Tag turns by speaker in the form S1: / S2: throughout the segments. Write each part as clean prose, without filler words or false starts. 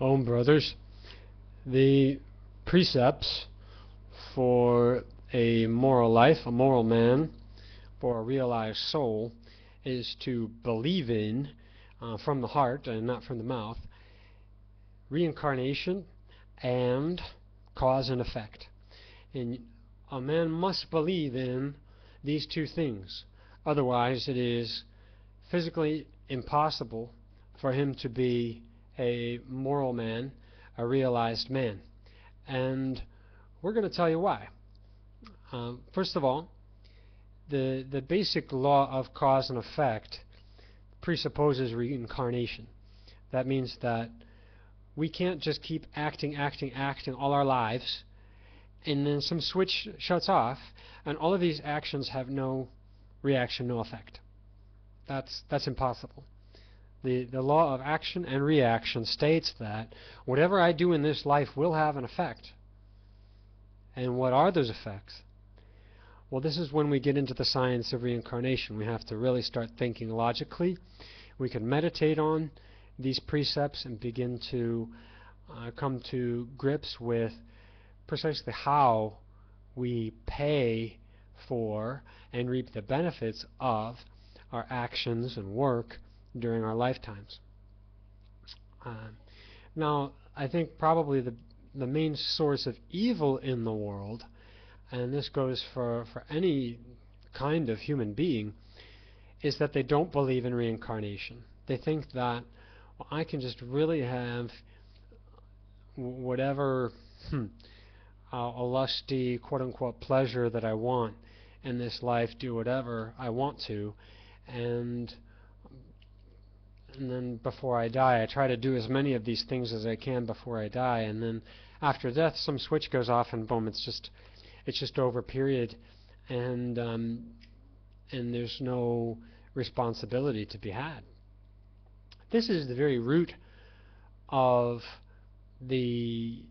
S1: Home brothers, the precepts for a moral life, a moral man, for a realized soul, is to believe in, from the heart and not from the mouth, reincarnation and cause and effect. And a man must believe in these two things. Otherwise, it is physically impossible for him to be a moral man, a realized man. And we're going to tell you why. First of all, the basic law of cause and effect presupposes reincarnation. That means that we can't just keep acting all our lives, and then some switch shuts off, and all of these actions have no reaction, no effect. That's impossible. The law of action and reaction states that whatever I do in this life will have an effect. And what are those effects? Well, this is when we get into the science of reincarnation. We have to really start thinking logically. We can meditate on these precepts and begin to come to grips with precisely how we pay for and reap the benefits of our actions and work during our lifetimes. Now, I think probably the main source of evil in the world, and this goes for any kind of human being, is that they don't believe in reincarnation. They think that, well, I can just really have whatever a lusty quote-unquote pleasure that I want in this life, do whatever I want to, and then before I die I try to do as many of these things as I can before I die, and then after death some switch goes off and boom, it's just over, period, and there's no responsibility to be had. This is the very root of the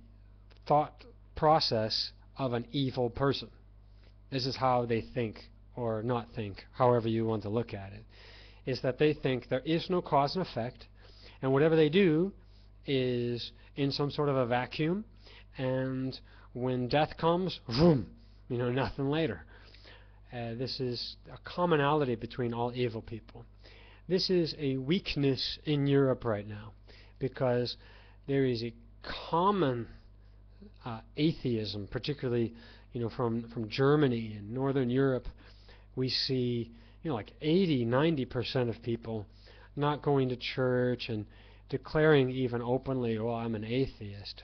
S1: thought process of an evil person. This is how they think, or not think, however you want to look at it, is that they think there is no cause and effect, and whatever they do is in some sort of a vacuum, and when death comes, vroom, nothing later. This is a commonality between all evil people. This is a weakness in Europe right now, because there is a common atheism, particularly from Germany and Northern Europe. We see like 80-90% of people not going to church and declaring even openly, well, I'm an atheist.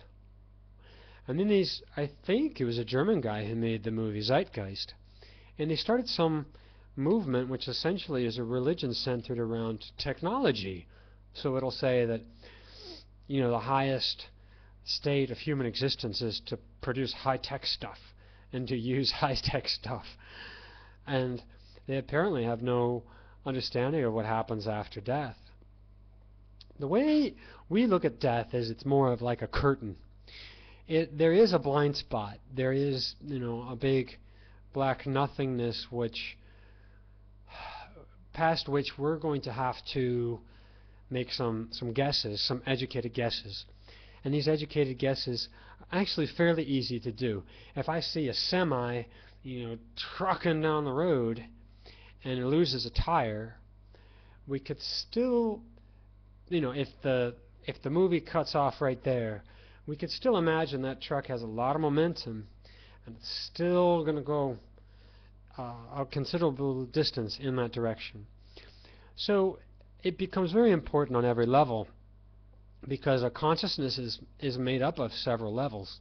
S1: And then I think it was a German guy who made the movie Zeitgeist, and they started some movement which essentially is a religion centered around technology. So it'll say that the highest state of human existence is to produce high-tech stuff and to use high-tech stuff. And they apparently have no understanding of what happens after death. The way we look at death is it's more of like a curtain. There is a blind spot. There is, a big black nothingness past which we're going to have to make some guesses, some educated guesses. And these educated guesses are actually fairly easy to do. If I see a semi, trucking down the road and it loses a tire, we could still, if the movie cuts off right there, we could still imagine that truck has a lot of momentum and it's still going to go a considerable distance in that direction. So it becomes very important on every level, because our consciousness is made up of several levels.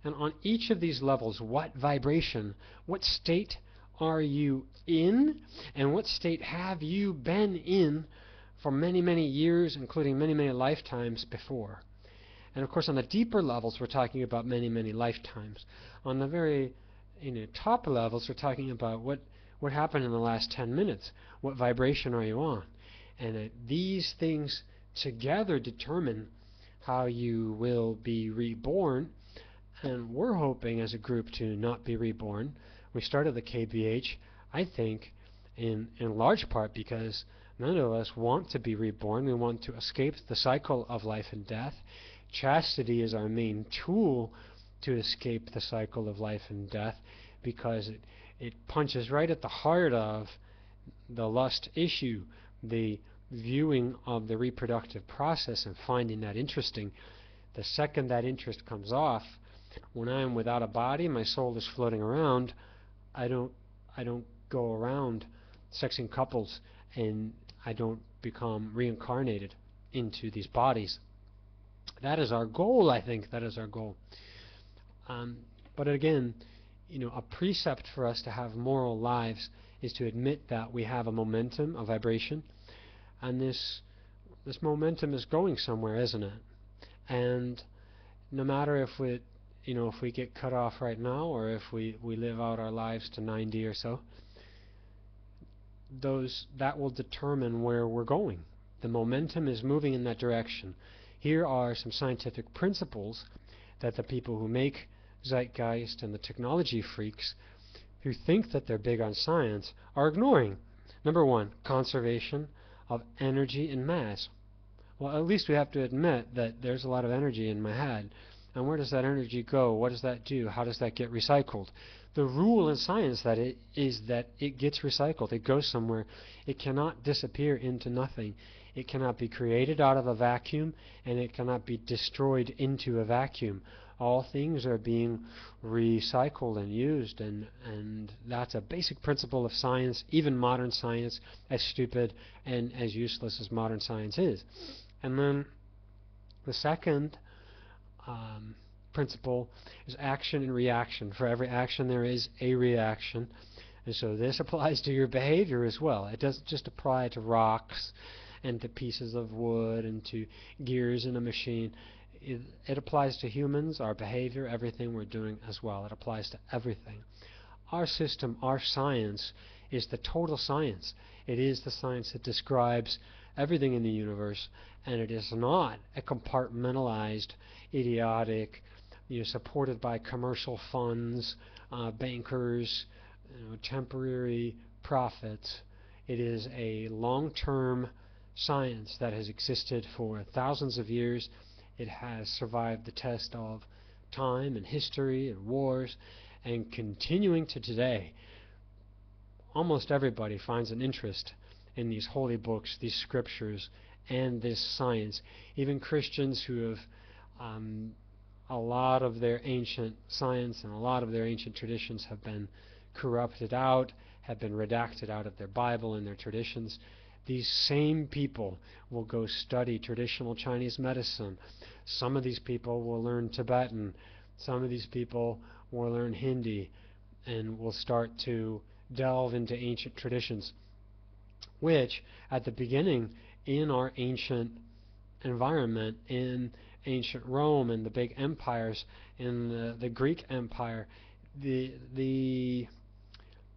S1: And on each of these levels, what vibration, what state are you in, and what state have you been in for many, many years, including many, many lifetimes before. And of course on the deeper levels we're talking about many, many lifetimes. On the very top levels we're talking about what happened in the last 10 minutes. What vibration are you on? And these things together determine how you will be reborn, and we're hoping as a group to not be reborn. We started the KBH, I think, in large part because None of us want to be reborn. We want to escape the cycle of life and death. Chastity is our main tool to escape the cycle of life and death, because it punches right at the heart of the lust issue, the viewing of the reproductive process and finding that interesting. The second that interest comes off, when I am without a body, my soul is floating around, I don't go around sexing couples, and I don't become reincarnated into these bodies. That is our goal, I think. That is our goal. But again, a precept for us to have moral lives is to admit that we have a momentum, a vibration, and this momentum is going somewhere, isn't it? And no matter if we get cut off right now, or if we live out our lives to 90 or so, that will determine where we're going. The momentum is moving in that direction. Here are some scientific principles that the people who make Zeitgeist and the technology freaks who think that they're big on science are ignoring. Number one, conservation of energy and mass. Well, at least we have to admit that there's a lot of energy in my head. And where does that energy go? What does that do? How does that get recycled? The rule in science is that it gets recycled. It goes somewhere. It cannot disappear into nothing. It cannot be created out of a vacuum, and it cannot be destroyed into a vacuum. All things are being recycled and used, and that's a basic principle of science, even modern science, as stupid and as useless as modern science is. And then the second principle is action and reaction. For every action there is a reaction. And so this applies to your behavior as well. It doesn't just apply to rocks and to pieces of wood and to gears in a machine. It applies to humans, our behavior, everything we're doing as well. It applies to everything. Our system, our science, is the total science. It is the science that describes everything in the universe, and it is not a compartmentalized, idiotic, supported by commercial funds, bankers, temporary profits. It is a long-term science that has existed for thousands of years. It has survived the test of time and history and wars, and continuing to today. Almost everybody finds an interest in these holy books, these scriptures, and this science. Even Christians who have a lot of their ancient science and a lot of their ancient traditions have been corrupted out, have been redacted out of their Bible and their traditions. These same people will go study traditional Chinese medicine. Some of these people will learn Tibetan. Some of these people will learn Hindi and will start to delve into ancient traditions, which at the beginning in our ancient environment, in ancient Rome and the big empires, in the Greek Empire, the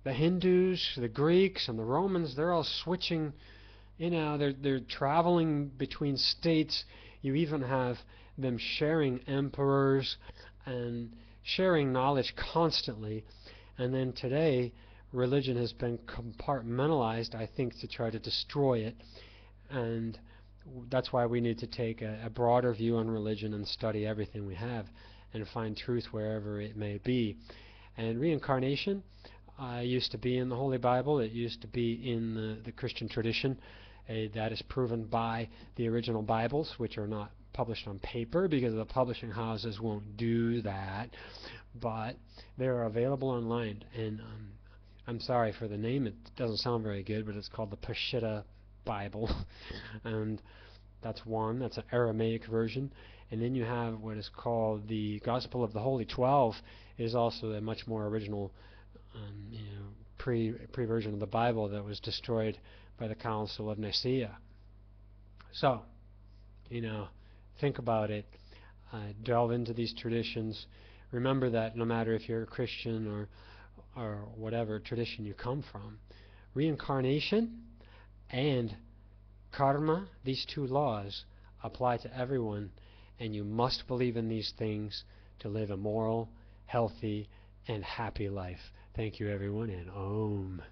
S1: Hindus, the Greeks, and the Romans, they're all switching. They're traveling between states. You even have them sharing emperors and sharing knowledge constantly. And then today, religion has been compartmentalized, I think, to try to destroy it. And that's why we need to take a broader view on religion and study everything we have and find truth wherever it may be. And reincarnation used to be in the Holy Bible. It used to be in the Christian tradition. That is proven by the original Bibles, which are not published on paper because the publishing houses won't do that. But they're available online. And I'm sorry for the name. It doesn't sound very good, but it's called the Peshitta Bible. And that's one. That's an Aramaic version. And then you have what is called the Gospel of the Holy 12, is also a much more original pre-version of the Bible that was destroyed by the Council of Nicaea. So, think about it. Delve into these traditions. Remember that no matter if you're a Christian or whatever tradition you come from, reincarnation and karma, these two laws, apply to everyone, and you must believe in these things to live a moral, healthy, and happy life. Thank you, everyone, and Om.